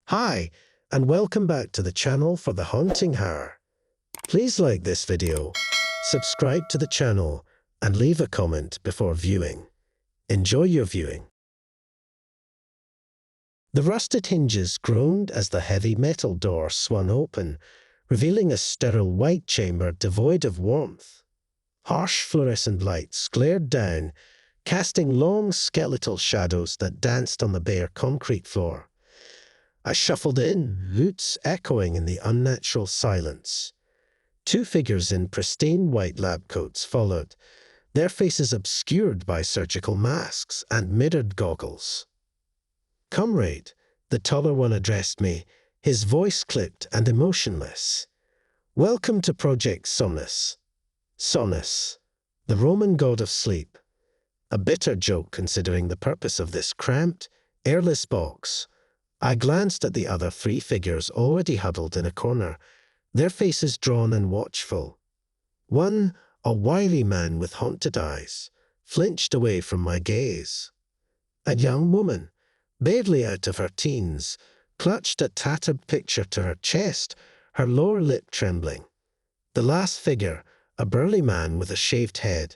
Hi, and welcome back to the channel for The Haunting Hour. Please like this video, subscribe to the channel, and leave a comment before viewing. Enjoy your viewing. The rusted hinges groaned as the heavy metal door swung open, revealing a sterile white chamber devoid of warmth. Harsh fluorescent lights glared down, casting long skeletal shadows that danced on the bare concrete floor. I shuffled in, roots echoing in the unnatural silence. Two figures in pristine white lab coats followed, their faces obscured by surgical masks and mirrored goggles. "Comrade," the taller one addressed me, his voice clipped and emotionless. "Welcome to Project Somnus." Sonus, the Roman god of sleep. A bitter joke considering the purpose of this cramped, airless box. I glanced at the other three figures already huddled in a corner, their faces drawn and watchful. One, a wiry man with haunted eyes, flinched away from my gaze. A young woman, barely out of her teens, clutched a tattered picture to her chest, her lower lip trembling. The last figure, a burly man with a shaved head,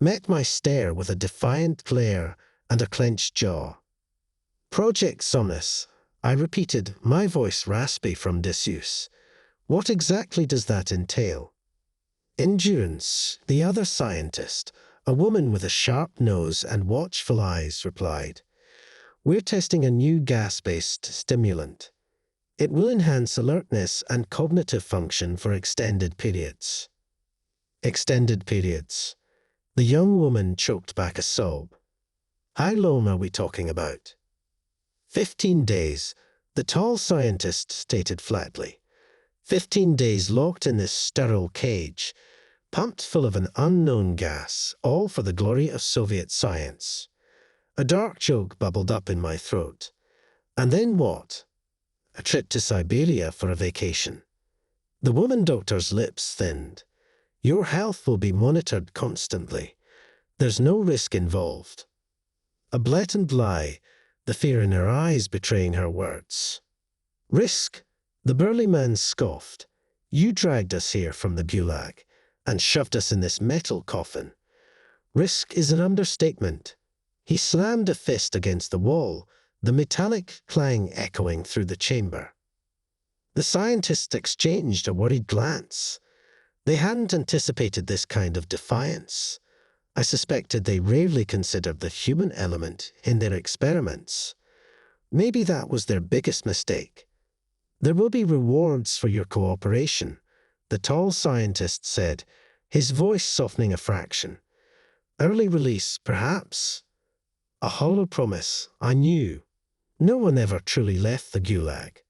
met my stare with a defiant glare and a clenched jaw. "Project Somnus," I repeated, my voice raspy from disuse. "What exactly does that entail?" "Endurance," the other scientist, a woman with a sharp nose and watchful eyes, replied. "We're testing a new gas-based stimulant. It will enhance alertness and cognitive function for extended periods." Extended periods. The young woman choked back a sob. "How long are we talking about?" 15 days, the tall scientist stated flatly. 15 days locked in this sterile cage, pumped full of an unknown gas, all for the glory of Soviet science. A dark joke bubbled up in my throat. "And then what?" "A trip to Siberia for a vacation." The woman doctor's lips thinned. "Your health will be monitored constantly. There's no risk involved." A blatant lie, the fear in her eyes betraying her words. "Risk?" The burly man scoffed. "You dragged us here from the Gulag and shoved us in this metal coffin. Risk is an understatement." He slammed a fist against the wall, the metallic clang echoing through the chamber. The scientists exchanged a worried glance. They hadn't anticipated this kind of defiance. I suspected they rarely considered the human element in their experiments. Maybe that was their biggest mistake. "There will be rewards for your cooperation," the tall scientist said, his voice softening a fraction. "Early release, perhaps." A hollow promise, I knew. No one ever truly left the Gulag.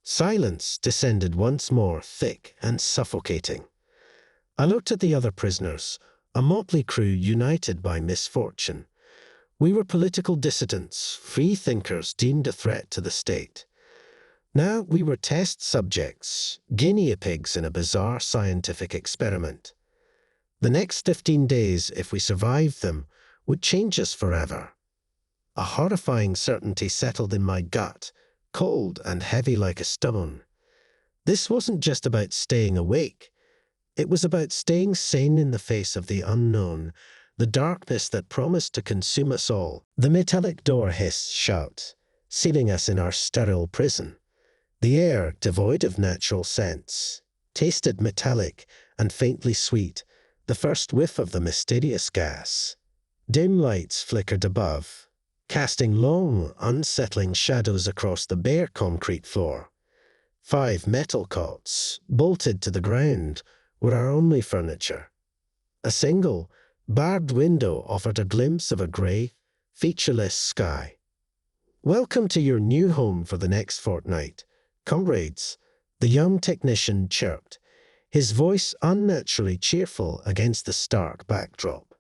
Silence descended once more, thick and suffocating. I looked at the other prisoners, a motley crew united by misfortune. We were political dissidents, free thinkers deemed a threat to the state. Now we were test subjects, guinea pigs in a bizarre scientific experiment. The next 15 days, if we survived them, would change us forever. A horrifying certainty settled in my gut, cold and heavy like a stone. This wasn't just about staying awake. It was about staying sane in the face of the unknown, the darkness that promised to consume us all. The metallic door hissed shut, sealing us in our sterile prison. The air, devoid of natural scents, tasted metallic and faintly sweet, the first whiff of the mysterious gas. Dim lights flickered above, casting long, unsettling shadows across the bare concrete floor. 5 metal cots, bolted to the ground, were our only furniture. A single, barred window offered a glimpse of a grey, featureless sky. "Welcome to your new home for the next fortnight, comrades," the young technician chirped, his voice unnaturally cheerful against the stark backdrop.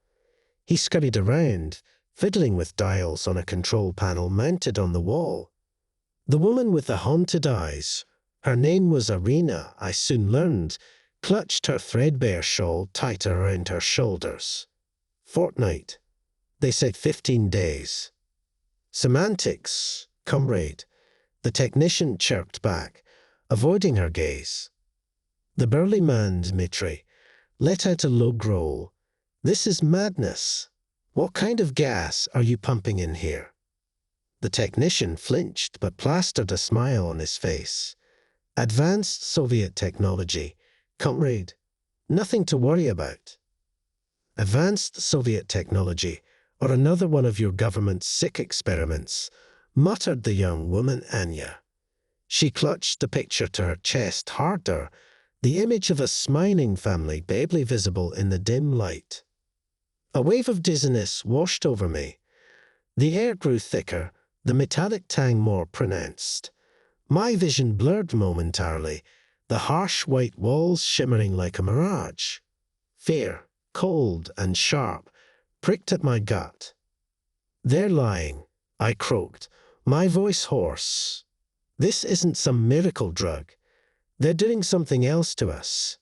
He scurried around, fiddling with dials on a control panel mounted on the wall. The woman with the haunted eyes, her name was Irina, I soon learned, clutched her threadbare shawl tighter around her shoulders. "Fortnight. They said 15 days. "Semantics, comrade," The technician chirped back, avoiding her gaze. The burly man, Dmitri, let out a low growl. This is madness. What kind of gas are you pumping in here? The technician flinched but plastered a smile on his face. Advanced Soviet technology, comrade. Nothing to worry about. Advanced Soviet technology, or another one of your government's sick experiments, muttered the young woman Anya. She clutched the picture to her chest harder, the image of a smiling family barely visible in the dim light. A wave of dizziness washed over me. The air grew thicker, the metallic tang more pronounced. My vision blurred momentarily, the harsh white walls shimmering like a mirage. Fear, cold and sharp, pricked at my gut. They're lying, I croaked, my voice hoarse. This isn't some miracle drug. They're doing something else to us.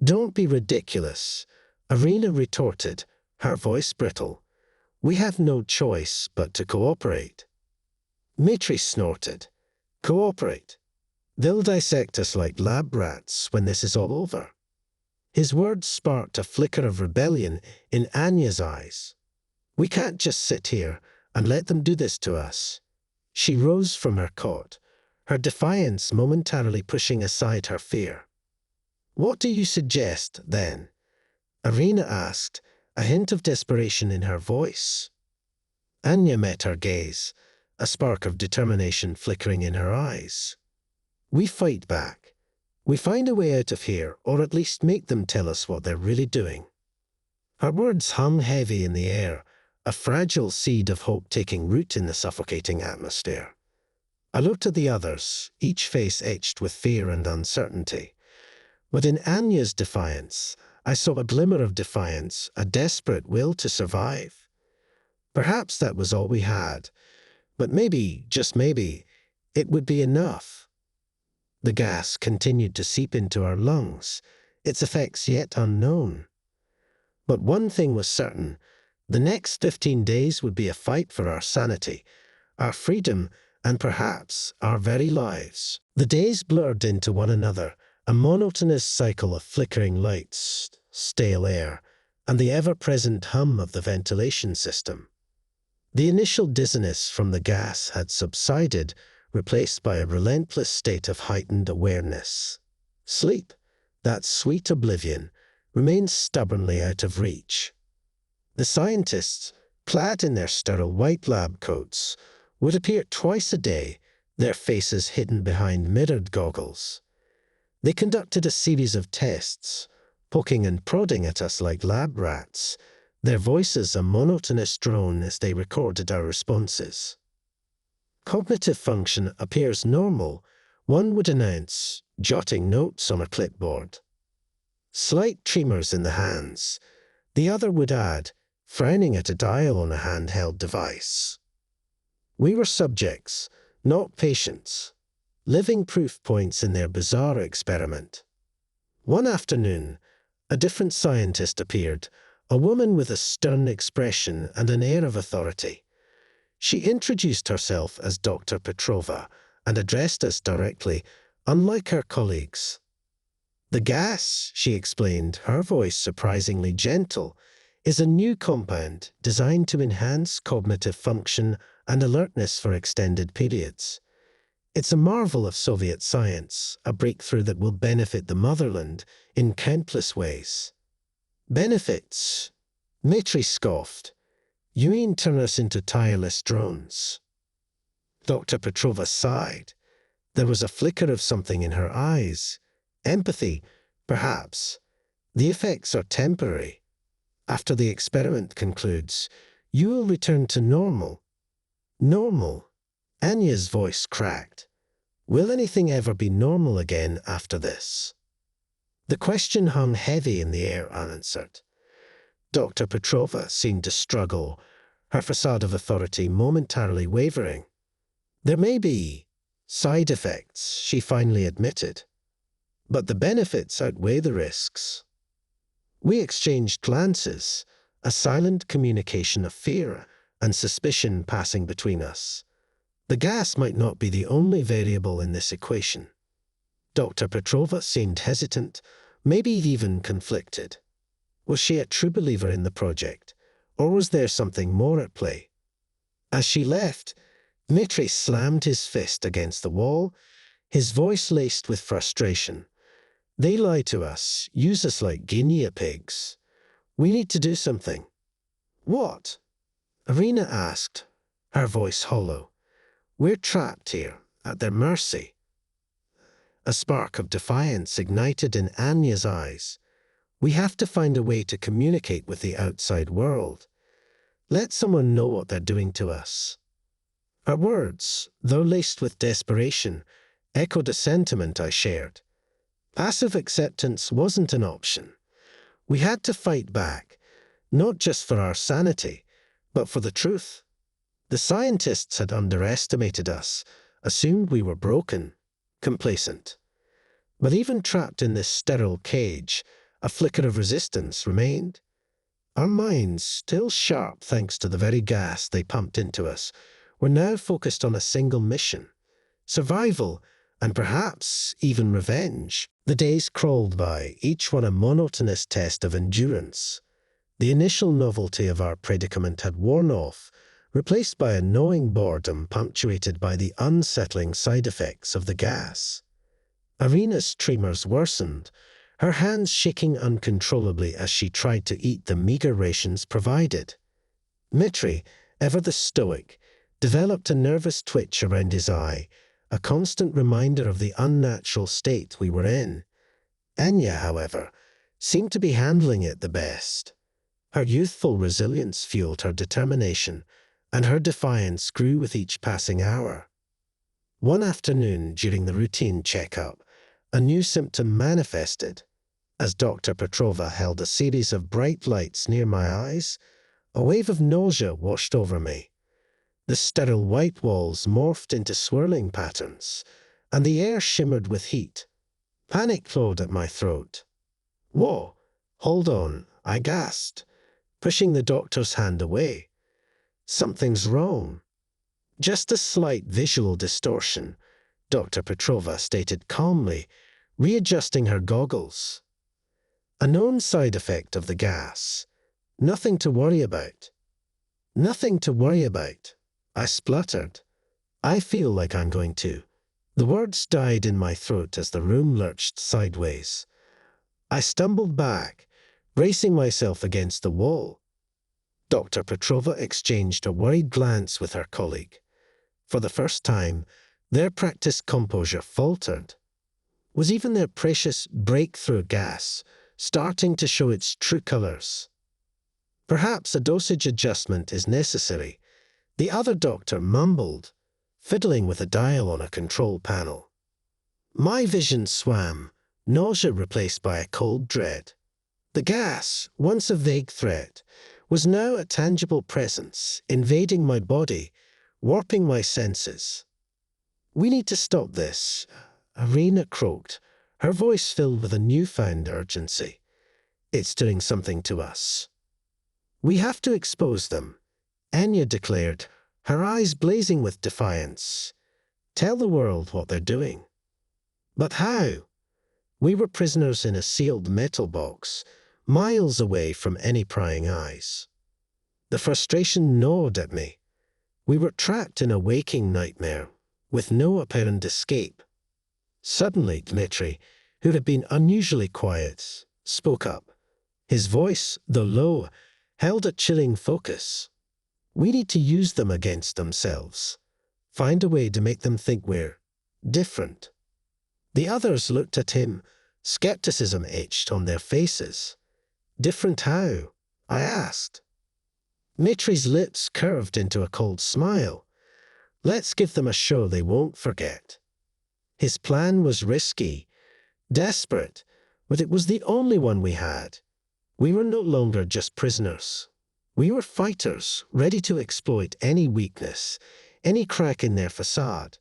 Don't be ridiculous, Irina retorted, her voice brittle. We have no choice but to cooperate. Dmitri snorted. Cooperate? They'll dissect us like lab rats when this is all over. His words sparked a flicker of rebellion in Anya's eyes. We can't just sit here and let them do this to us. She rose from her cot, her defiance momentarily pushing aside her fear. What do you suggest, then? Irina asked, a hint of desperation in her voice. Anya met her gaze, a spark of determination flickering in her eyes. We fight back. We find a way out of here, or at least make them tell us what they're really doing. Her words hung heavy in the air, a fragile seed of hope taking root in the suffocating atmosphere. I looked at the others, each face etched with fear and uncertainty. But in Anya's defiance, I saw a glimmer of defiance, a desperate will to survive. Perhaps that was all we had, but maybe, just maybe, it would be enough. The gas continued to seep into our lungs, its effects yet unknown. But one thing was certain, the next 15 days would be a fight for our sanity, our freedom, and perhaps our very lives. The days blurred into one another, a monotonous cycle of flickering lights, stale air, and the ever-present hum of the ventilation system. The initial dizziness from the gas had subsided, replaced by a relentless state of heightened awareness. Sleep, that sweet oblivion, remained stubbornly out of reach. The scientists, clad in their sterile white lab coats, would appear twice a day, their faces hidden behind mirrored goggles. They conducted a series of tests, poking and prodding at us like lab rats, their voices a monotonous drone as they recorded our responses. Cognitive function appears normal, one would announce, jotting notes on a clipboard. Slight tremors in the hands, the other would add, frowning at a dial on a handheld device. We were subjects, not patients, living proof points in their bizarre experiment. One afternoon, a different scientist appeared, a woman with a stern expression and an air of authority. She introduced herself as Dr. Petrova and addressed us directly, unlike her colleagues. The gas, she explained, her voice surprisingly gentle, is a new compound designed to enhance cognitive function and alertness for extended periods. It's a marvel of Soviet science, a breakthrough that will benefit the motherland in countless ways. Benefits? Dmitri scoffed. You mean turn us into tireless drones? Dr. Petrova sighed. There was a flicker of something in her eyes. Empathy, perhaps. The effects are temporary. After the experiment concludes, you will return to normal. Normal? Anya's voice cracked. Will anything ever be normal again after this? The question hung heavy in the air unanswered. Dr. Petrova seemed to struggle, her facade of authority momentarily wavering. There may be side effects, she finally admitted, but the benefits outweigh the risks. We exchanged glances, a silent communication of fear and suspicion passing between us. The gas might not be the only variable in this equation. Dr. Petrova seemed hesitant, maybe even conflicted. Was she a true believer in the project, or was there something more at play? As she left, Dmitri slammed his fist against the wall, his voice laced with frustration. They lie to us, use us like guinea pigs. We need to do something. What? Irina asked, her voice hollow. We're trapped here, at their mercy. A spark of defiance ignited in Anya's eyes. We have to find a way to communicate with the outside world. Let someone know what they're doing to us. Her words, though laced with desperation, echoed a sentiment I shared. Passive acceptance wasn't an option. We had to fight back, not just for our sanity, but for the truth. The scientists had underestimated us, assumed we were broken, complacent. But even trapped in this sterile cage, a flicker of resistance remained. Our minds, still sharp thanks to the very gas they pumped into us, were now focused on a single mission: survival, and perhaps even revenge. The days crawled by, each one a monotonous test of endurance. The initial novelty of our predicament had worn off, replaced by a gnawing boredom punctuated by the unsettling side effects of the gas. Irina's tremors worsened, her hands shaking uncontrollably as she tried to eat the meager rations provided. Dmitri, ever the stoic, developed a nervous twitch around his eye, a constant reminder of the unnatural state we were in. Anya, however, seemed to be handling it the best. Her youthful resilience fueled her determination, and her defiance grew with each passing hour. One afternoon, during the routine checkup, a new symptom manifested. As Dr. Petrova held a series of bright lights near my eyes, a wave of nausea washed over me. The sterile white walls morphed into swirling patterns, and the air shimmered with heat. Panic clawed at my throat. "Whoa, hold on," I gasped, pushing the doctor's hand away. "Something's wrong." "Just a slight visual distortion," Dr. Petrova stated calmly, readjusting her goggles. "A known side effect of the gas. Nothing to worry about." "Nothing to worry about," I spluttered. "I feel like I'm going to." The words died in my throat as the room lurched sideways. I stumbled back, bracing myself against the wall. Dr. Petrova exchanged a worried glance with her colleague. For the first time, their practiced composure faltered. Was even their precious breakthrough gas starting to show its true colors? "Perhaps a dosage adjustment is necessary," the other doctor mumbled, fiddling with a dial on a control panel. My vision swam, nausea replaced by a cold dread. The gas, once a vague threat, was now a tangible presence, invading my body, warping my senses. "We need to stop this," Irina croaked, her voice filled with a newfound urgency. "It's doing something to us." "We have to expose them," Anya declared, her eyes blazing with defiance. "Tell the world what they're doing." But how? We were prisoners in a sealed metal box, miles away from any prying eyes. The frustration gnawed at me. We were trapped in a waking nightmare, with no apparent escape. Suddenly, Dmitri, who had been unusually quiet, spoke up. His voice, though low, held a chilling focus. "We need to use them against themselves. Find a way to make them think we're different." The others looked at him, skepticism etched on their faces. "Different how?" I asked. Dmitri's lips curved into a cold smile. "Let's give them a show they won't forget." His plan was risky, desperate, but it was the only one we had. We were no longer just prisoners. We were fighters, ready to exploit any weakness, any crack in their facade.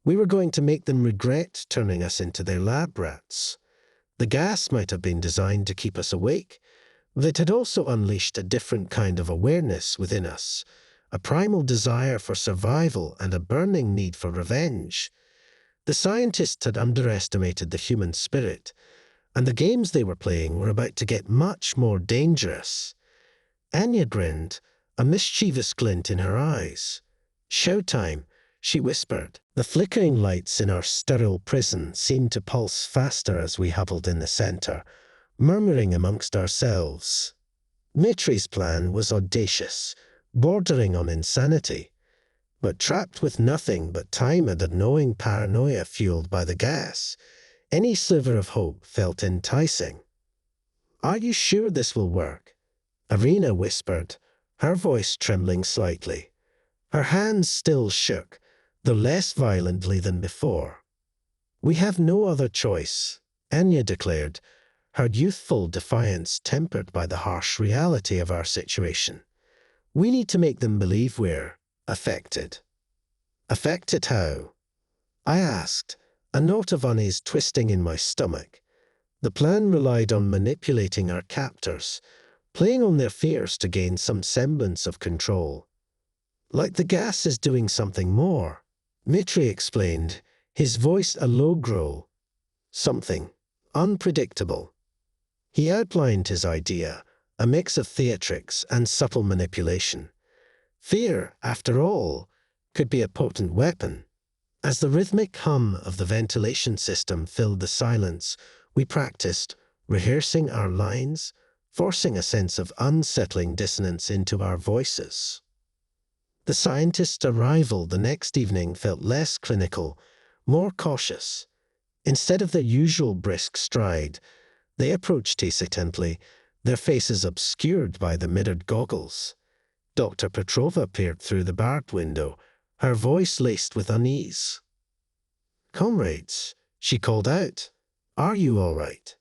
We were going to make them regret turning us into their lab rats. The gas might have been designed to keep us awake, but it had also unleashed a different kind of awareness within us, a primal desire for survival and a burning need for revenge. The scientists had underestimated the human spirit, and the games they were playing were about to get much more dangerous. Anya grinned, a mischievous glint in her eyes. "Showtime," she whispered. The flickering lights in our sterile prison seemed to pulse faster as we huddled in the center, murmuring amongst ourselves. Mitri's plan was audacious, bordering on insanity, but trapped with nothing but time and a gnawing paranoia fueled by the gas, any sliver of hope felt enticing. "Are you sure this will work?" Irina whispered, her voice trembling slightly. Her hands still shook, though less violently than before. "We have no other choice," Anya declared, her youthful defiance tempered by the harsh reality of our situation. "We need to make them believe we're affected." "Affected how?" I asked, a note of unease twisting in my stomach. The plan relied on manipulating our captors, playing on their fears to gain some semblance of control. "Like the gas is doing something more," Mitri explained, his voice a low growl. "Something unpredictable." He outlined his idea, a mix of theatrics and subtle manipulation. Fear, after all, could be a potent weapon. As the rhythmic hum of the ventilation system filled the silence, we practiced, rehearsing our lines, forcing a sense of unsettling dissonance into our voices. The scientist's arrival the next evening felt less clinical, more cautious. Instead of their usual brisk stride, they approached hesitantly, their faces obscured by the mirrored goggles. Dr. Petrova peered through the barred window, her voice laced with unease. "Comrades," she called out, "are you all right?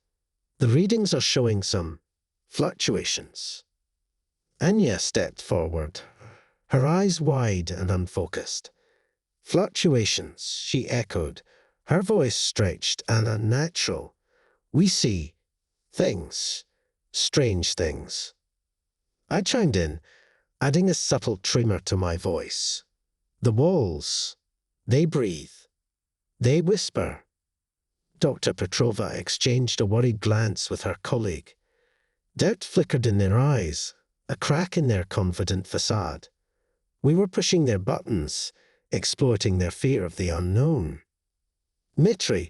The readings are showing some fluctuations." Anya stepped forward, her eyes wide and unfocused. "Fluctuations," she echoed, her voice stretched and unnatural. "We see things, strange things." I chimed in, adding a subtle tremor to my voice. "The walls, they breathe. They whisper." Dr. Petrova exchanged a worried glance with her colleague. Doubt flickered in their eyes, a crack in their confident facade. We were pushing their buttons, exploiting their fear of the unknown. Mitri,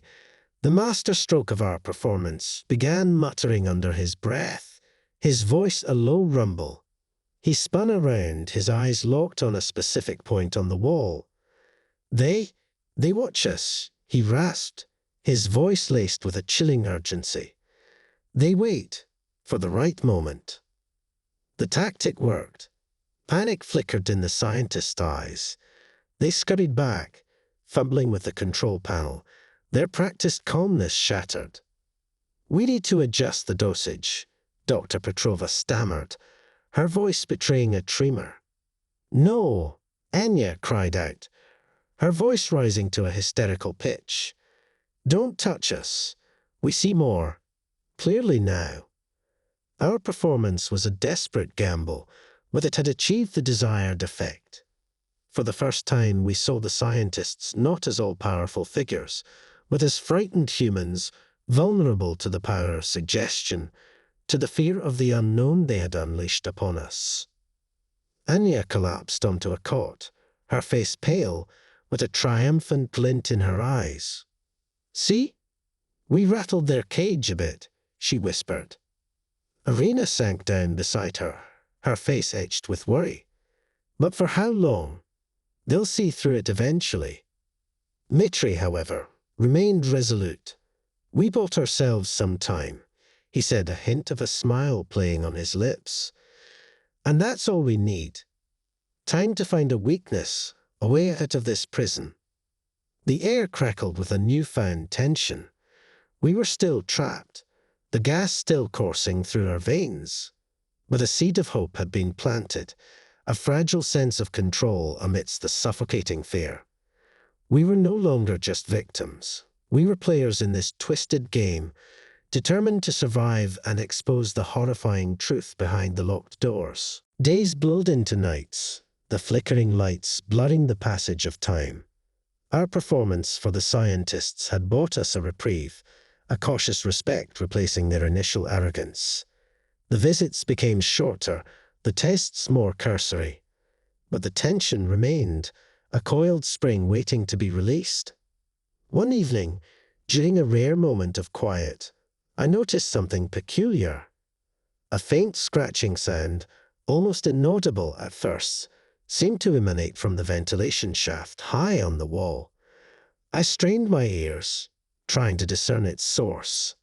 the masterstroke of our performance, began muttering under his breath, his voice a low rumble. He spun around, his eyes locked on a specific point on the wall. They watch us," he rasped, his voice laced with a chilling urgency. "They wait for the right moment." The tactic worked. Panic flickered in the scientist's eyes. They scurried back, fumbling with the control panel, their practiced calmness shattered. "We need to adjust the dosage," Dr. Petrova stammered, her voice betraying a tremor. "No!" Anya cried out, her voice rising to a hysterical pitch. "Don't touch us. We see more clearly now." Our performance was a desperate gamble, but it had achieved the desired effect. For the first time, we saw the scientists not as all-powerful figures, but as frightened humans, vulnerable to the power of suggestion, to the fear of the unknown they had unleashed upon us. Anya collapsed onto a cot, her face pale, with a triumphant glint in her eyes. "See? We rattled their cage a bit," she whispered. Irina sank down beside her, her face etched with worry. "But for how long? They'll see through it eventually." Mitri, however, remained resolute. "We bought ourselves some time," he said, a hint of a smile playing on his lips. "And that's all we need. Time to find a weakness, a way out of this prison." The air crackled with a newfound tension. We were still trapped, the gas still coursing through our veins. But a seed of hope had been planted, a fragile sense of control amidst the suffocating fear. We were no longer just victims. We were players in this twisted game, determined to survive and expose the horrifying truth behind the locked doors. Days blurred into nights. the flickering lights blurring the passage of time. Our performance for the scientists had bought us a reprieve, a cautious respect replacing their initial arrogance. The visits became shorter, the tests more cursory. But the tension remained, a coiled spring waiting to be released. One evening, during a rare moment of quiet, I noticed something peculiar. A faint scratching sound, almost inaudible at first, seemed to emanate from the ventilation shaft high on the wall. I strained my ears, trying to discern its source.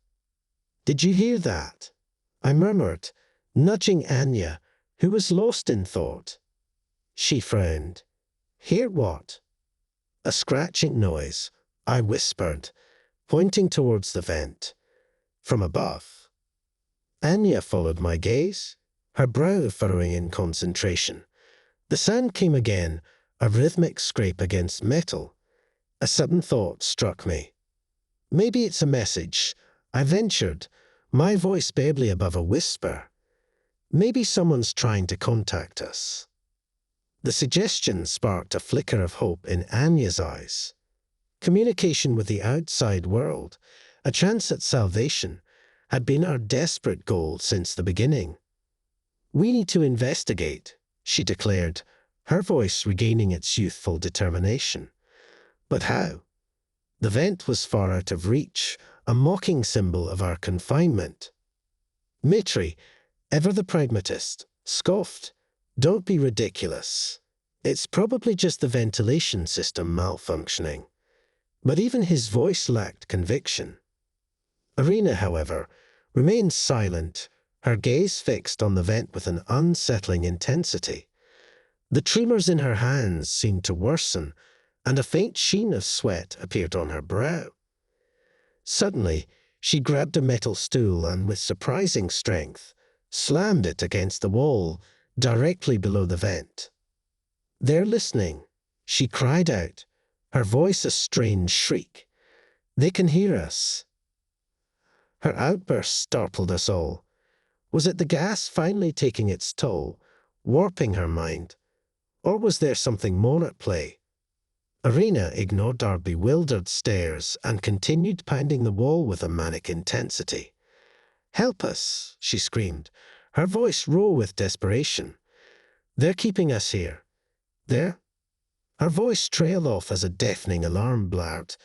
"Did you hear that?" I murmured, nudging Anya, who was lost in thought. She frowned. "Hear what?" "A scratching noise," I whispered, pointing towards the vent. "From above." Anya followed my gaze, her brow furrowing in concentration. The sound came again, a rhythmic scrape against metal. A sudden thought struck me. "Maybe it's a message," I ventured, my voice barely above a whisper. "Maybe someone's trying to contact us." The suggestion sparked a flicker of hope in Anya's eyes. Communication with the outside world, a chance at salvation, had been our desperate goal since the beginning. "We need to investigate," she declared, her voice regaining its youthful determination. But how? The vent was far out of reach, a mocking symbol of our confinement. Mitri, ever the pragmatist, scoffed. "Don't be ridiculous. It's probably just the ventilation system malfunctioning." But even his voice lacked conviction. Irina, however, remained silent, her gaze fixed on the vent with an unsettling intensity. The tremors in her hands seemed to worsen, and a faint sheen of sweat appeared on her brow. Suddenly, she grabbed a metal stool and, with surprising strength, slammed it against the wall, directly below the vent. "They're listening," she cried out, her voice a strange shriek. "They can hear us." Her outburst startled us all. Was it the gas finally taking its toll, warping her mind? Or was there something more at play? Irina ignored our bewildered stares and continued pounding the wall with a manic intensity. "Help us," she screamed, her voice raw with desperation. "They're keeping us here. They're—" Her voice trailed off as a deafening alarm blared,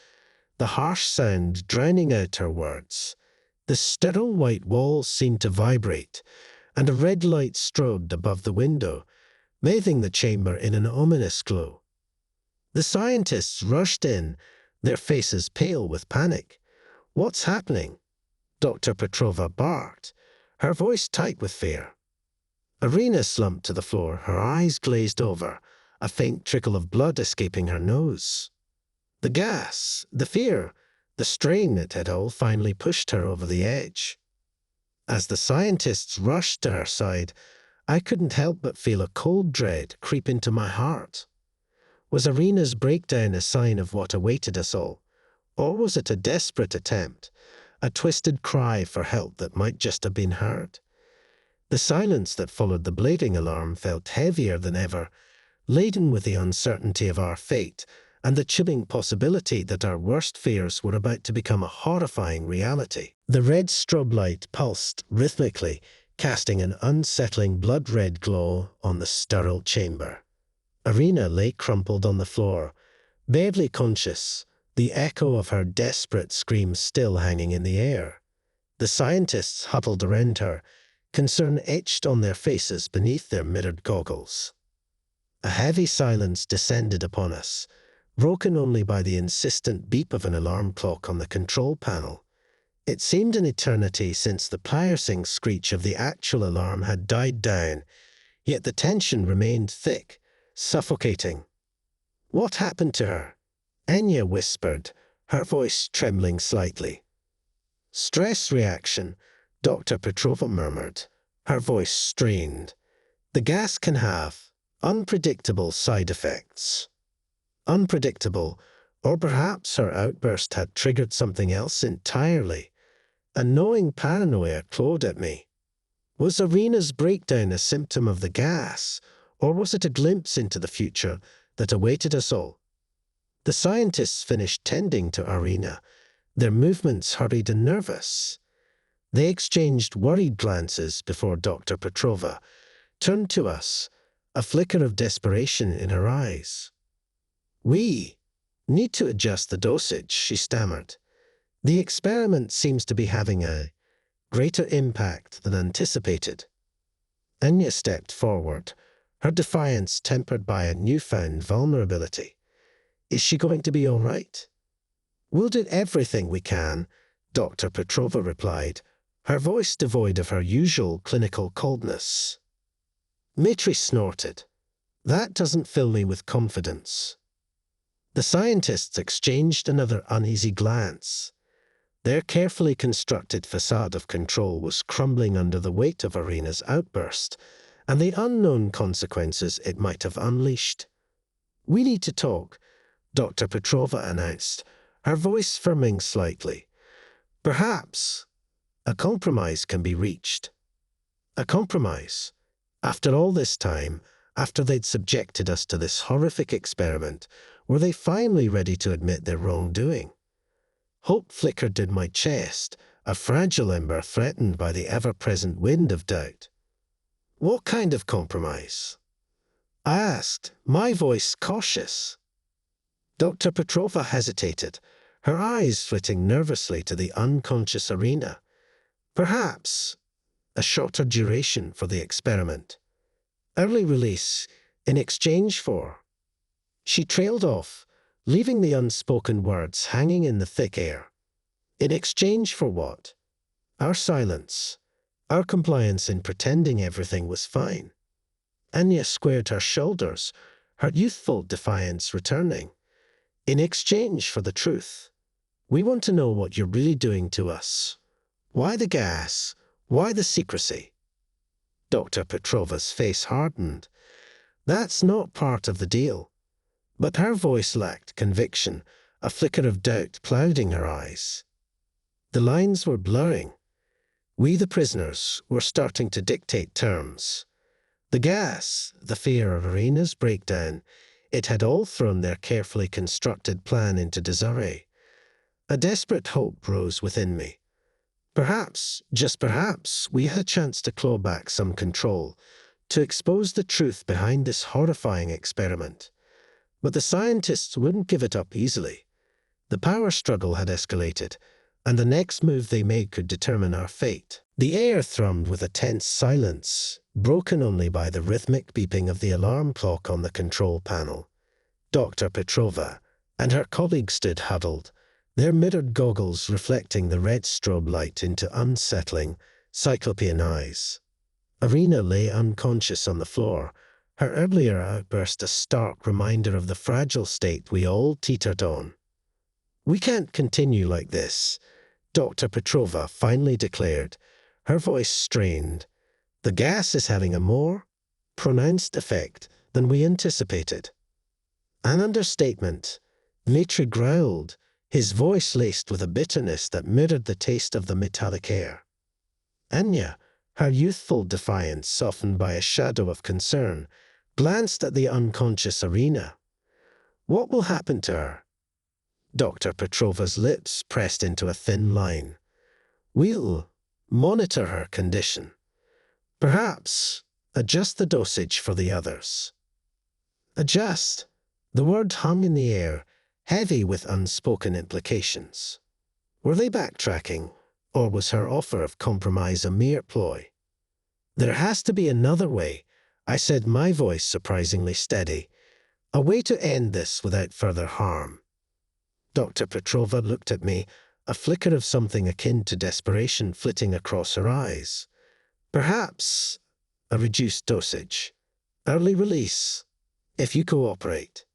the harsh sound drowning out her words. The sterile white walls seemed to vibrate, and a red light strode above the window, bathing the chamber in an ominous glow. The scientists rushed in, their faces pale with panic. "What's happening?" Dr. Petrova barked, her voice tight with fear. Irina slumped to the floor, her eyes glazed over, a faint trickle of blood escaping her nose. The gas, the fear, the strain it had all finally pushed her over the edge. As the scientists rushed to her side, I couldn't help but feel a cold dread creep into my heart. Was Irina's breakdown a sign of what awaited us all? Or was it a desperate attempt, a twisted cry for help that might just have been heard? The silence that followed the blaring alarm felt heavier than ever, laden with the uncertainty of our fate and the chilling possibility that our worst fears were about to become a horrifying reality. The red strobe light pulsed rhythmically, casting an unsettling blood-red glow on the sterile chamber. Irina lay crumpled on the floor, barely conscious, the echo of her desperate screams still hanging in the air. The scientists huddled around her, concern etched on their faces beneath their mirrored goggles. A heavy silence descended upon us, broken only by the insistent beep of an alarm clock on the control panel. It seemed an eternity since the piercing screech of the actual alarm had died down, yet the tension remained thick, suffocating. "What happened to her?" Anya whispered, her voice trembling slightly. "Stress reaction," Dr. Petrova murmured, her voice strained. "The gas can have unpredictable side effects." Unpredictable, or perhaps her outburst had triggered something else entirely. A gnawing paranoia clawed at me. Was Irina's breakdown a symptom of the gas, Or was it a glimpse into the future that awaited us all? The scientists finished tending to Irina, their movements hurried and nervous. They exchanged worried glances before Dr. Petrova turned to us, a flicker of desperation in her eyes. "We need to adjust the dosage," she stammered. "The experiment seems to be having a greater impact than anticipated." Anya stepped forward, her defiance tempered by a newfound vulnerability. "Is she going to be all right?" "We'll do everything we can," Dr. Petrova replied, her voice devoid of her usual clinical coldness. Dmitri snorted. "That doesn't fill me with confidence." The scientists exchanged another uneasy glance. Their carefully constructed facade of control was crumbling under the weight of Irina's outburst and the unknown consequences it might have unleashed. "We need to talk," Dr. Petrova announced, her voice firming slightly. "Perhaps a compromise can be reached." A compromise? After all this time, after they'd subjected us to this horrific experiment, were they finally ready to admit their wrongdoing? Hope flickered in my chest, a fragile ember threatened by the ever-present wind of doubt. "What kind of compromise?" I asked, my voice cautious. Dr. Petrova hesitated, her eyes flitting nervously to the unconscious Irina. "Perhaps a shorter duration for the experiment. Early release in exchange for..." She trailed off, leaving the unspoken words hanging in the thick air. In exchange for what? Our silence, our compliance in pretending everything was fine. Anya squared her shoulders, her youthful defiance returning. "In exchange for the truth. We want to know what you're really doing to us. Why the gas? Why the secrecy?" Dr. Petrova's face hardened. "That's not part of the deal." But her voice lacked conviction, a flicker of doubt clouding her eyes. The lines were blurring. We, the prisoners, were starting to dictate terms. The gas, the fear of Irina's breakdown, it had all thrown their carefully constructed plan into disarray. A desperate hope rose within me. Perhaps, just perhaps, we had a chance to claw back some control, to expose the truth behind this horrifying experiment. But the scientists wouldn't give it up easily. The power struggle had escalated, and the next move they made could determine our fate. The air thrummed with a tense silence, broken only by the rhythmic beeping of the alarm clock on the control panel. Dr. Petrova and her colleague stood huddled, their mirrored goggles reflecting the red strobe light into unsettling, cyclopean eyes. Irina lay unconscious on the floor, her earlier outburst a stark reminder of the fragile state we all teetered on. "We can't continue like this," Dr. Petrova finally declared, her voice strained. "The gas is having a more pronounced effect than we anticipated." An understatement. Dmitri growled, his voice laced with a bitterness that mirrored the taste of the metallic air. Anya, her youthful defiance softened by a shadow of concern, glanced at the unconscious Irina. "What will happen to her?" Dr. Petrova's lips pressed into a thin line. "We'll monitor her condition. Perhaps adjust the dosage for the others." Adjust. The word hung in the air, heavy with unspoken implications. Were they backtracking, or was her offer of compromise a mere ploy? "There has to be another way," I said, my voice surprisingly steady. "A way to end this without further harm." Dr. Petrova looked at me, a flicker of something akin to desperation flitting across her eyes. "Perhaps a reduced dosage. Early release. If you cooperate."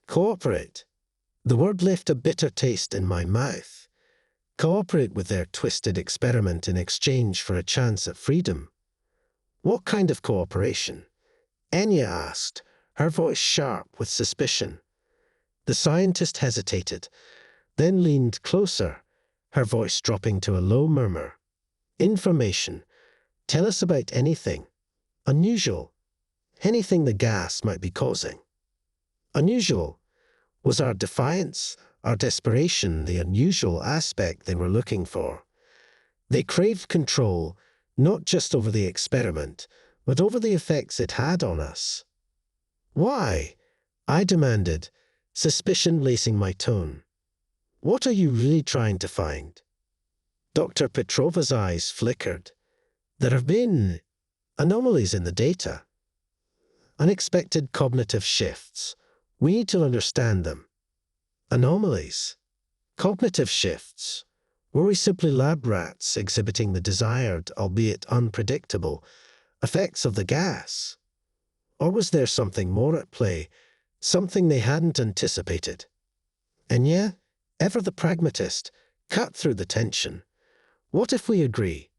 Cooperate? The word left a bitter taste in my mouth. Cooperate with their twisted experiment in exchange for a chance at freedom. What kind of cooperation? Anya asked, her voice sharp with suspicion. The scientist hesitated, then leaned closer, her voice dropping to a low murmur. "Information. Tell us about anything unusual, anything the gas might be causing. Unusual was our defiance, our desperation, the unusual aspect they were looking for. They craved control, not just over the experiment, but over the effects it had on us. Why? I demanded, suspicion lacing my tone. What are you really trying to find? Dr. Petrova's eyes flickered. There have been anomalies in the data. Unexpected cognitive shifts. We need to understand them. Anomalies. Cognitive shifts. Were we simply lab rats exhibiting the desired, albeit unpredictable, effects of the gas? Or was there something more at play, something they hadn't anticipated? Enya, ever the pragmatist, cut through the tension. What if we agree?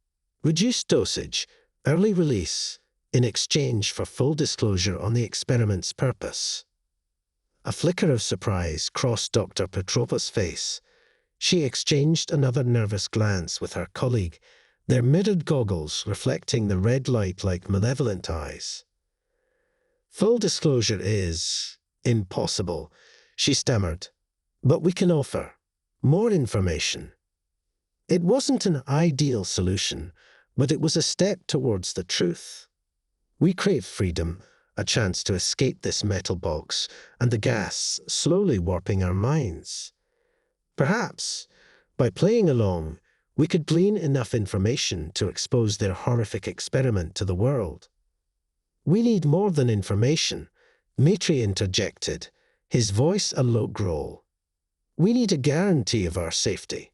Reduced dosage, early release, in exchange for full disclosure on the experiment's purpose. A flicker of surprise crossed Dr. Petrova's face. She exchanged another nervous glance with her colleague, their mirrored goggles reflecting the red light like malevolent eyes. Full disclosure is impossible, she stammered, but we can offer more information. It wasn't an ideal solution, but it was a step towards the truth. We crave freedom, a chance to escape this metal box and the gas slowly warping our minds. Perhaps, by playing along, we could glean enough information to expose their horrific experiment to the world. We need more than information, Dmitri interjected, his voice a low growl. We need a guarantee of our safety.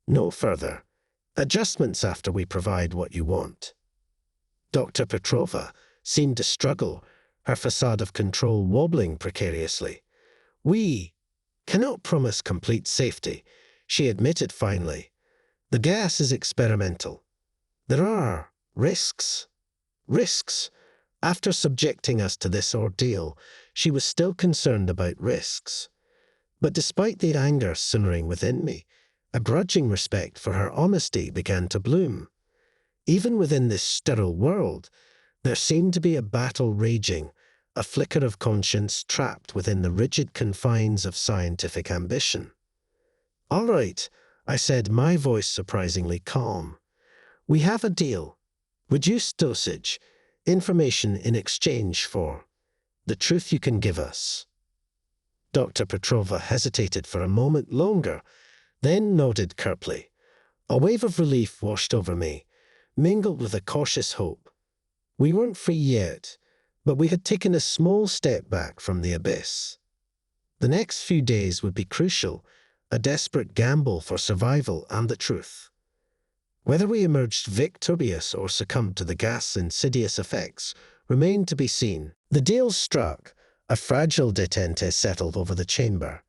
No further adjustments after we provide what you want. Dr. Petrova seemed to struggle, her facade of control wobbling precariously. We cannot promise complete safety, she admitted finally. The gas is experimental. There are risks. Risks. After subjecting us to this ordeal, she was still concerned about risks. But despite the anger simmering within me, a grudging respect for her honesty began to bloom. Even within this sterile world, there seemed to be a battle raging, a flicker of conscience trapped within the rigid confines of scientific ambition. All right, I said, my voice surprisingly calm. We have a deal. Reduced dosage, information in exchange for the truth you can give us. Dr. Petrova hesitated for a moment longer, then nodded curtly. A wave of relief washed over me, mingled with a cautious hope. We weren't free yet, but we had taken a small step back from the abyss. The next few days would be crucial, a desperate gamble for survival and the truth. Whether we emerged victorious or succumbed to the gas's insidious effects remained to be seen. The deal struck. A fragile detente settled over the chamber.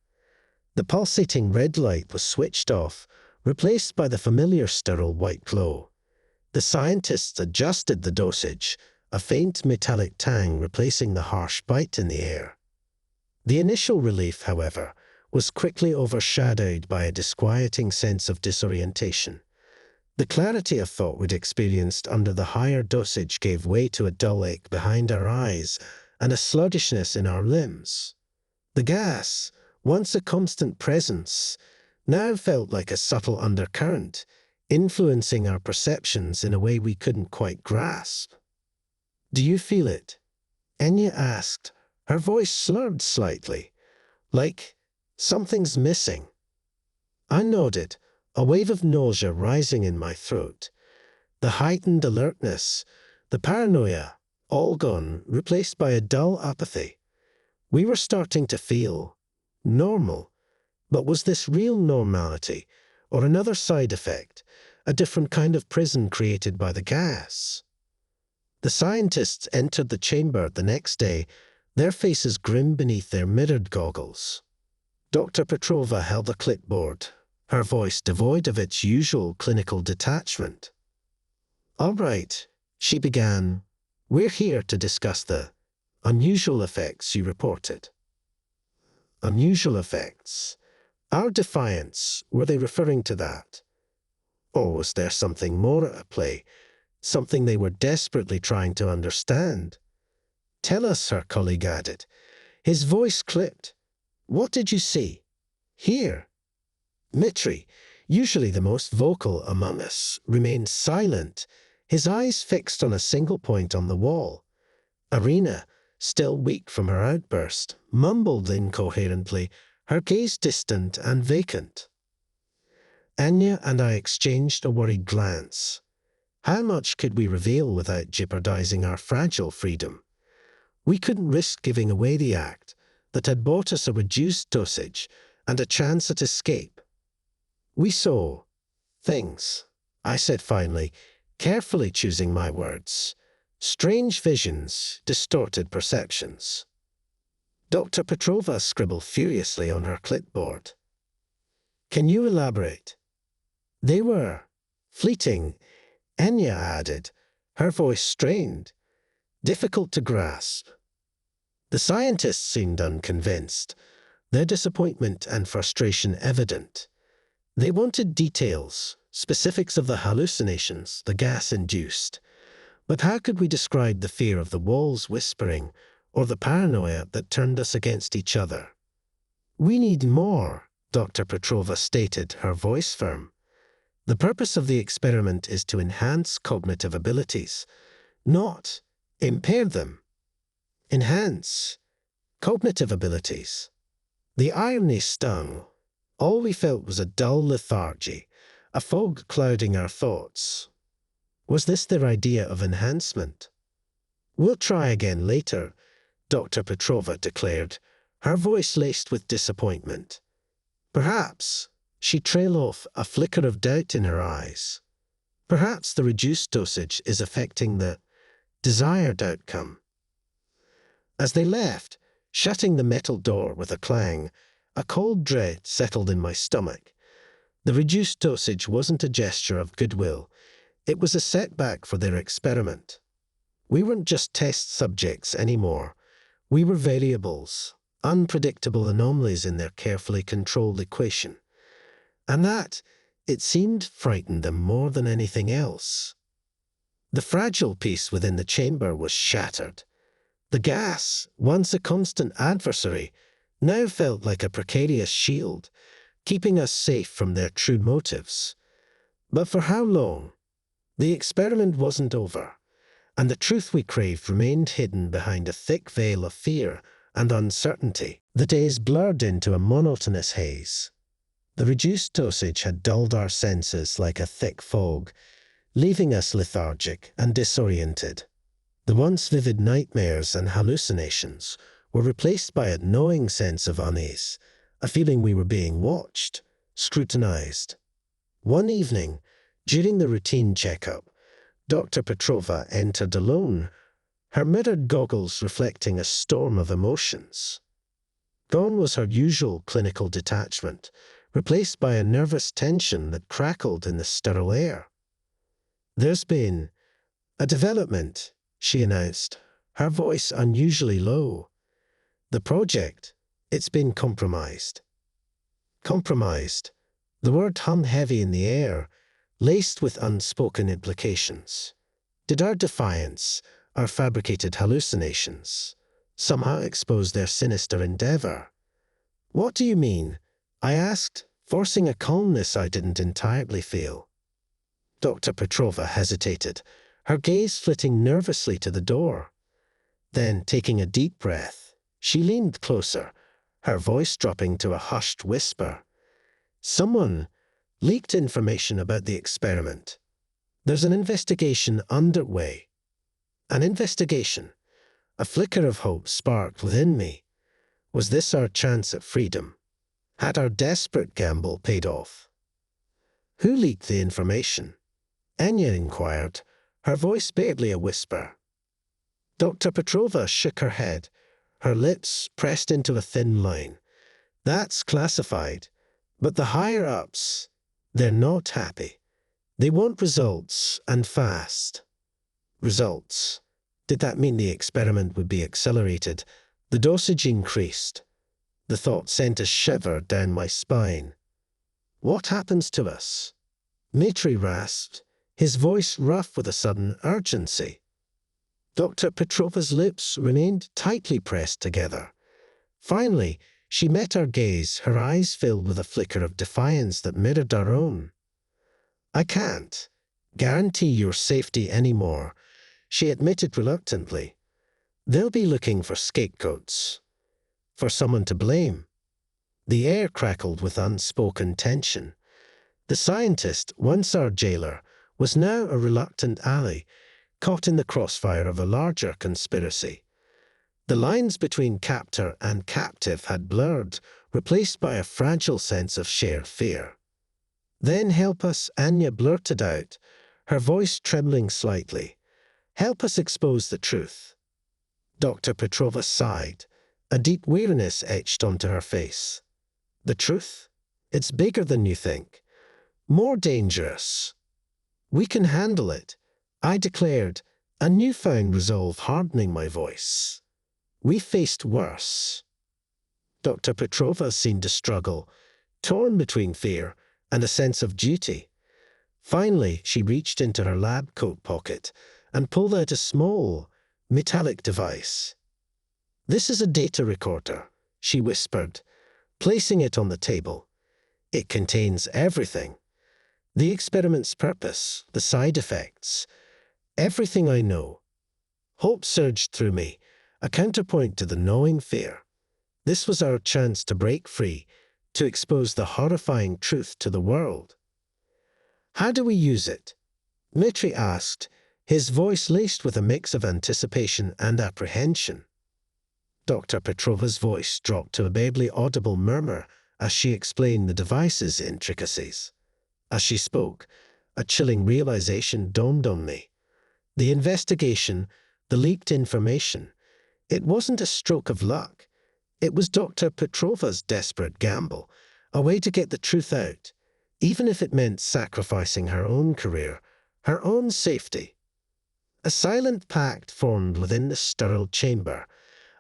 The pulsating red light was switched off, replaced by the familiar sterile white glow. The scientists adjusted the dosage, a faint metallic tang replacing the harsh bite in the air. The initial relief, however, was quickly overshadowed by a disquieting sense of disorientation. The clarity of thought we'd experienced under the higher dosage gave way to a dull ache behind our eyes and a sluggishness in our limbs. The gas, once a constant presence, now felt like a subtle undercurrent, influencing our perceptions in a way we couldn't quite grasp. Do you feel it? Enya asked, her voice slurred slightly, like something's missing. I nodded, a wave of nausea rising in my throat. The heightened alertness, the paranoia, all gone, replaced by a dull apathy. We were starting to feel normal. But was this real normality, or another side effect, a different kind of prison created by the gas? The scientists entered the chamber the next day, their faces grim beneath their mirrored goggles. Dr. Petrova held a clipboard, her voice devoid of its usual clinical detachment. All right, she began. We're here to discuss the unusual effects, she reported. Unusual effects. Our defiance, were they referring to that? Or was there something more at play, something they were desperately trying to understand? Tell us, her colleague added. His voice clipped. What did you see? Hear? Mitri, usually the most vocal among us, remained silent, his eyes fixed on a single point on the wall. Irina, still weak from her outburst, mumbled incoherently, her gaze distant and vacant. Anya and I exchanged a worried glance. How much could we reveal without jeopardizing our fragile freedom? We couldn't risk giving away the act that had bought us a reduced dosage and a chance at escape. We saw things, I said finally, carefully choosing my words. Strange visions, distorted perceptions. Dr. Petrova scribbled furiously on her clipboard. Can you elaborate? They were fleeting, Anya added, her voice strained, difficult to grasp. The scientists seemed unconvinced, their disappointment and frustration evident. They wanted details, specifics of the hallucinations the gas induced. But how could we describe the fear of the walls whispering, or the paranoia that turned us against each other? We need more, Dr. Petrova stated, her voice firm. The purpose of the experiment is to enhance cognitive abilities, not impair them. Enhance cognitive abilities. The irony stung. All we felt was a dull lethargy, a fog clouding our thoughts. Was this their idea of enhancement? We'll try again later, Dr. Petrova declared, her voice laced with disappointment. Perhaps, she trailed off, a flicker of doubt in her eyes. Perhaps the reduced dosage is affecting the desired outcome. As they left, shutting the metal door with a clang, a cold dread settled in my stomach. The reduced dosage wasn't a gesture of goodwill. It was a setback for their experiment. We weren't just test subjects anymore. We were variables, unpredictable anomalies in their carefully controlled equation. And that, it seemed, frightened them more than anything else. The fragile peace within the chamber was shattered. The gas, once a constant adversary, now felt like a precarious shield, keeping us safe from their true motives. But for how long? The experiment wasn't over, and the truth we craved remained hidden behind a thick veil of fear and uncertainty. The days blurred into a monotonous haze. The reduced dosage had dulled our senses like a thick fog, leaving us lethargic and disoriented. The once vivid nightmares and hallucinations were replaced by a gnawing sense of unease, a feeling we were being watched, scrutinized. One evening, during the routine checkup, Dr. Petrova entered alone, her mirrored goggles reflecting a storm of emotions. Gone was her usual clinical detachment, replaced by a nervous tension that crackled in the sterile air. There's been a development, she announced, her voice unusually low. The project, it's been compromised. Compromised. The word hung heavy in the air, laced with unspoken implications. Did our defiance, our fabricated hallucinations, somehow expose their sinister endeavor? What do you mean? I asked, forcing a calmness I didn't entirely feel. Dr. Petrova hesitated, her gaze flitting nervously to the door. Then, taking a deep breath, she leaned closer, her voice dropping to a hushed whisper. Someone leaked information about the experiment. There's an investigation underway. An investigation. A flicker of hope sparked within me. Was this our chance at freedom? Had our desperate gamble paid off? Who leaked the information? Anya inquired, her voice barely a whisper. Dr. Petrova shook her head, her lips pressed into a thin line. That's classified. But the higher-ups, they're not happy. They want results, and fast. Results. Did that mean the experiment would be accelerated? The dosage increased. The thought sent a shiver down my spine. What happens to us? Mitri rasped, his voice rough with a sudden urgency. Dr. Petrova's lips remained tightly pressed together. Finally, she met our gaze, her eyes filled with a flicker of defiance that mirrored our own. "I can't guarantee your safety anymore," she admitted reluctantly. "They'll be looking for scapegoats, for someone to blame." The air crackled with unspoken tension. The scientist, once our jailer, was now a reluctant ally, caught in the crossfire of a larger conspiracy. The lines between captor and captive had blurred, replaced by a fragile sense of shared fear. "Then help us," Anya blurted out, her voice trembling slightly. "Help us expose the truth." Dr. Petrova sighed. A deep weariness etched onto her face. "The truth? It's bigger than you think. More dangerous." "We can handle it," I declared, a newfound resolve hardening my voice. "We faced worse." Dr. Petrova seemed to struggle, torn between fear and a sense of duty. Finally, she reached into her lab coat pocket and pulled out a small, metallic device. "This is a data recorder," she whispered, placing it on the table. "It contains everything. The experiment's purpose, the side effects, everything I know." Hope surged through me, a counterpoint to the gnawing fear. This was our chance to break free, to expose the horrifying truth to the world. "How do we use it?" Dmitri asked, his voice laced with a mix of anticipation and apprehension. Dr. Petrova's voice dropped to a barely audible murmur as she explained the device's intricacies. As she spoke, a chilling realization dawned on me. The investigation, the leaked information, it wasn't a stroke of luck. It was Dr. Petrova's desperate gamble, a way to get the truth out, even if it meant sacrificing her own career, her own safety. A silent pact formed within the sterile chamber,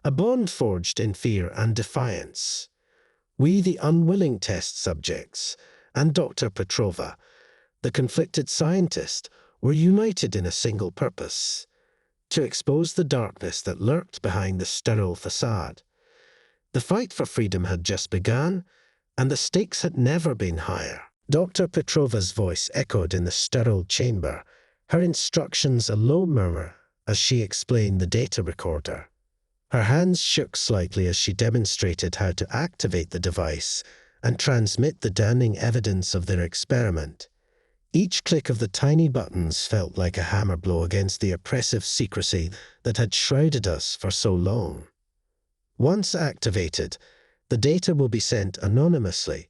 a bond forged in fear and defiance. We, the unwilling test subjects, and Dr. Petrova, the conflicted scientist, were united in a single purpose: to expose the darkness that lurked behind the sterile facade. The fight for freedom had just begun, and the stakes had never been higher. Dr. Petrova's voice echoed in the sterile chamber, her instructions a low murmur as she explained the data recorder. Her hands shook slightly as she demonstrated how to activate the device and transmit the damning evidence of their experiment. Each click of the tiny buttons felt like a hammer blow against the oppressive secrecy that had shrouded us for so long. "Once activated, the data will be sent anonymously,"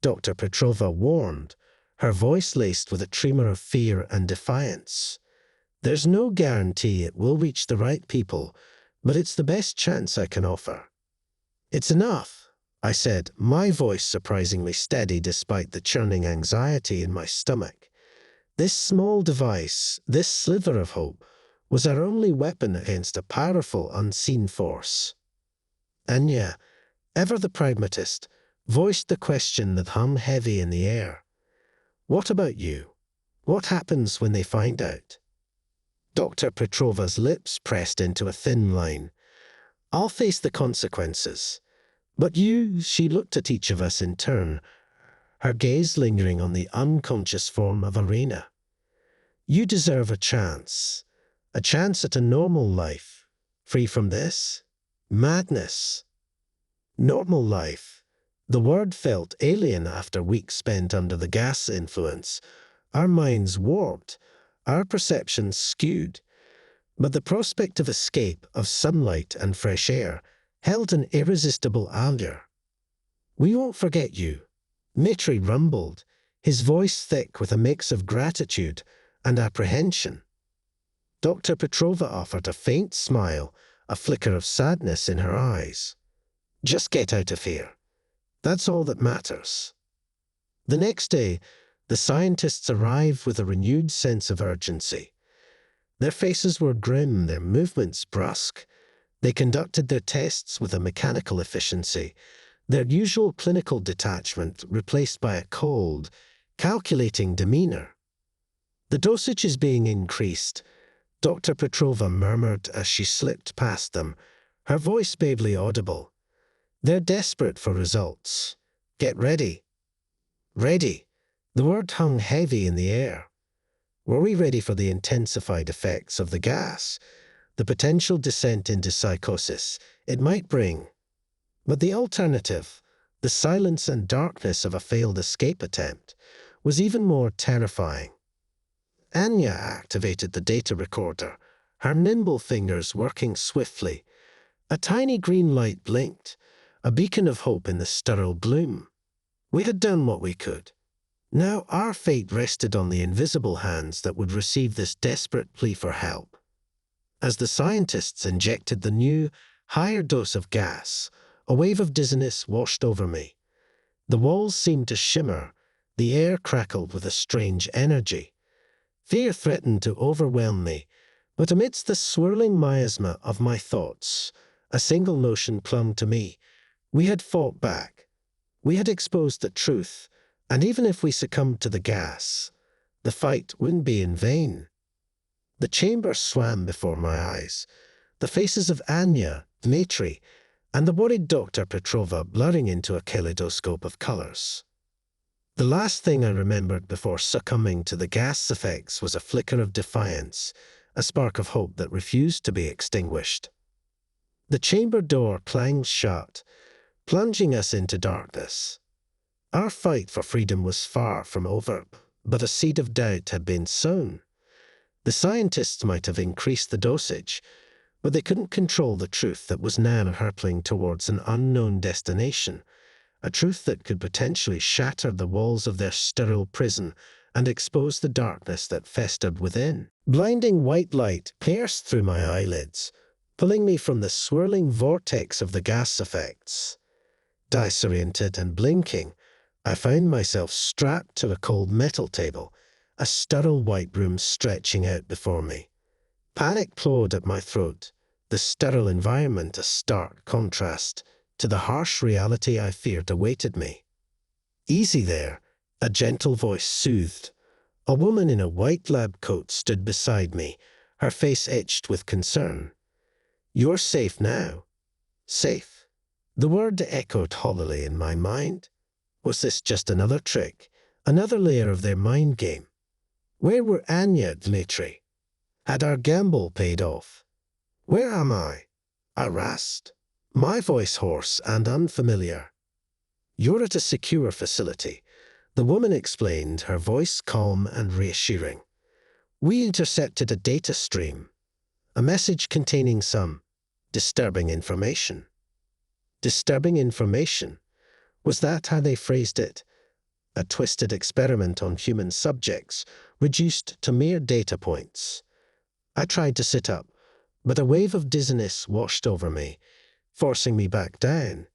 Dr. Petrova warned, her voice laced with a tremor of fear and defiance. "There's no guarantee it will reach the right people, but it's the best chance I can offer." "It's enough," I said, my voice surprisingly steady despite the churning anxiety in my stomach. This small device, this sliver of hope, was our only weapon against a powerful unseen force. Anya, ever the pragmatist, voiced the question that hung heavy in the air. "What about you? What happens when they find out?" Dr. Petrova's lips pressed into a thin line. "I'll face the consequences. But you," she looked at each of us in turn, her gaze lingering on the unconscious form of Arena. "You deserve a chance at a normal life, free from this madness." Normal life. The word felt alien after weeks spent under the gas influence. Our minds warped, our perceptions skewed. But the prospect of escape, of sunlight and fresh air, held an irresistible allure. "We won't forget you," Dmitri rumbled, his voice thick with a mix of gratitude and apprehension. Dr. Petrova offered a faint smile, a flicker of sadness in her eyes. "Just get out of here. That's all that matters." The next day, the scientists arrived with a renewed sense of urgency. Their faces were grim, their movements brusque. They conducted their tests with a mechanical efficiency, their usual clinical detachment replaced by a cold, calculating demeanor. "The dosage is being increased," Dr. Petrova murmured as she slipped past them, her voice vaguely audible. They're desperate for results. Get ready. Ready. The word hung heavy in the air. Were we ready for the intensified effects of the gas, the potential descent into psychosis it might bring? But the alternative, the silence and darkness of a failed escape attempt, was even more terrifying. Anya activated the data recorder, her nimble fingers working swiftly. A tiny green light blinked, a beacon of hope in the sterile gloom. We had done what we could. Now our fate rested on the invisible hands that would receive this desperate plea for help. As the scientists injected the new, higher dose of gas, a wave of dizziness washed over me. The walls seemed to shimmer, the air crackled with a strange energy. Fear threatened to overwhelm me, but amidst the swirling miasma of my thoughts, a single notion clung to me. We had fought back. We had exposed the truth, and even if we succumbed to the gas, the fight wouldn't be in vain. The chamber swam before my eyes, the faces of Anya, Dmitri, and the worried Dr. Petrova blurring into a kaleidoscope of colors. The last thing I remembered before succumbing to the gas effects was a flicker of defiance, a spark of hope that refused to be extinguished. The chamber door clanged shut, plunging us into darkness. Our fight for freedom was far from over, but a seed of doubt had been sown. The scientists might have increased the dosage, but they couldn't control the truth that was now hurtling towards an unknown destination, a truth that could potentially shatter the walls of their sterile prison and expose the darkness that festered within. Blinding white light pierced through my eyelids, pulling me from the swirling vortex of the gas effects. Disoriented and blinking, I found myself strapped to a cold metal table, a sterile white room stretching out before me. Panic clawed at my throat, the sterile environment a stark contrast to the harsh reality I feared awaited me. "Easy there," a gentle voice soothed. A woman in a white lab coat stood beside me, her face etched with concern. "You're safe now." Safe. The word echoed hollowly in my mind. Was this just another trick, another layer of their mind game? Where were Anya, Dmitri? Had our gamble paid off? "Where am I?" I rasped, my voice hoarse and unfamiliar. "You're at a secure facility," the woman explained, her voice calm and reassuring. "We intercepted a data stream, a message containing some disturbing information." Disturbing information? Was that how they phrased it? A twisted experiment on human subjects, reduced to mere data points. I tried to sit up, but a wave of dizziness washed over me, forcing me back down.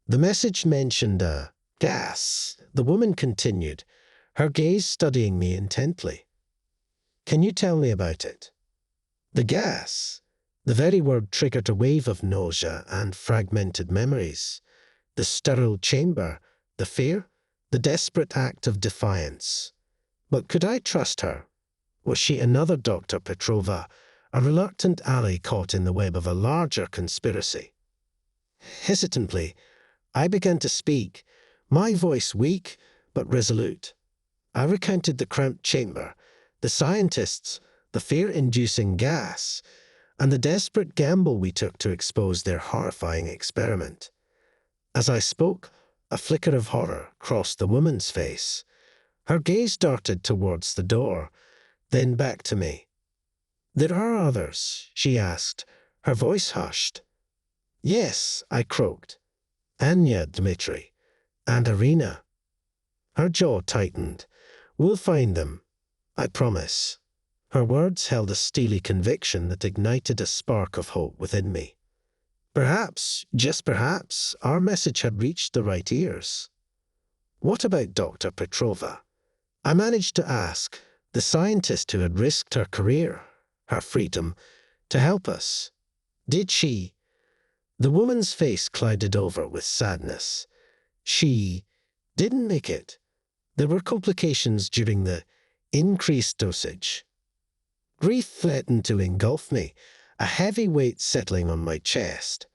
"The message mentioned a gas," the woman continued, her gaze studying me intently. "Can you tell me about it?" The gas. The very word triggered a wave of nausea and fragmented memories. The sterile chamber, the fear, the desperate act of defiance. But could I trust her? Was she another Dr. Petrova, a reluctant ally caught in the web of a larger conspiracy? Hesitantly, I began to speak, my voice weak but resolute. I recounted the cramped chamber, the scientists, the fear-inducing gas, and the desperate gamble we took to expose their horrifying experiment. As I spoke, a flicker of horror crossed the woman's face. Her gaze darted towards the door, then back to me. "There are others?" she asked, her voice hushed. "Yes," I croaked. "Anya, Dmitri, and Irina." Her jaw tightened. "We'll find them, I promise." Her words held a steely conviction that ignited a spark of hope within me. Perhaps, just perhaps, our message had reached the right ears. What about Dr. Petrova? I managed to ask, the scientist who had risked her career, her freedom, to help us. Did she? The woman's face clouded over with sadness. She didn't make it. There were complications during the increased dosage. Grief threatened to engulf me, a heavy weight settling on my chest.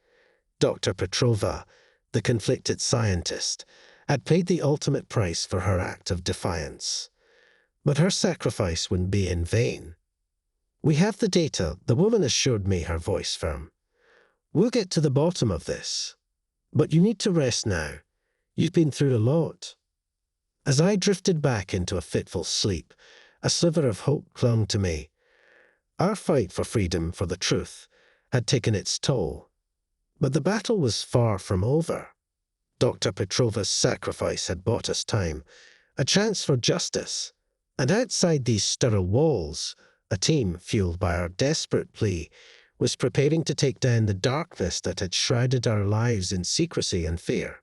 Dr. Petrova, the conflicted scientist, had paid the ultimate price for her act of defiance. But her sacrifice wouldn't be in vain. "We have the data," the woman assured me, her voice firm. "We'll get to the bottom of this. But you need to rest now. You've been through a lot." As I drifted back into a fitful sleep, a sliver of hope clung to me. Our fight for freedom, for the truth, had taken its toll. But the battle was far from over. Dr. Petrova's sacrifice had bought us time, a chance for justice. And outside these sterile walls, a team, fueled by our desperate plea, was preparing to take down the darkness that had shrouded our lives in secrecy and fear.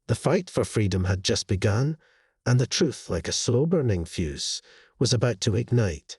The fight for freedom had just begun, and the truth, like a slow-burning fuse, was about to ignite.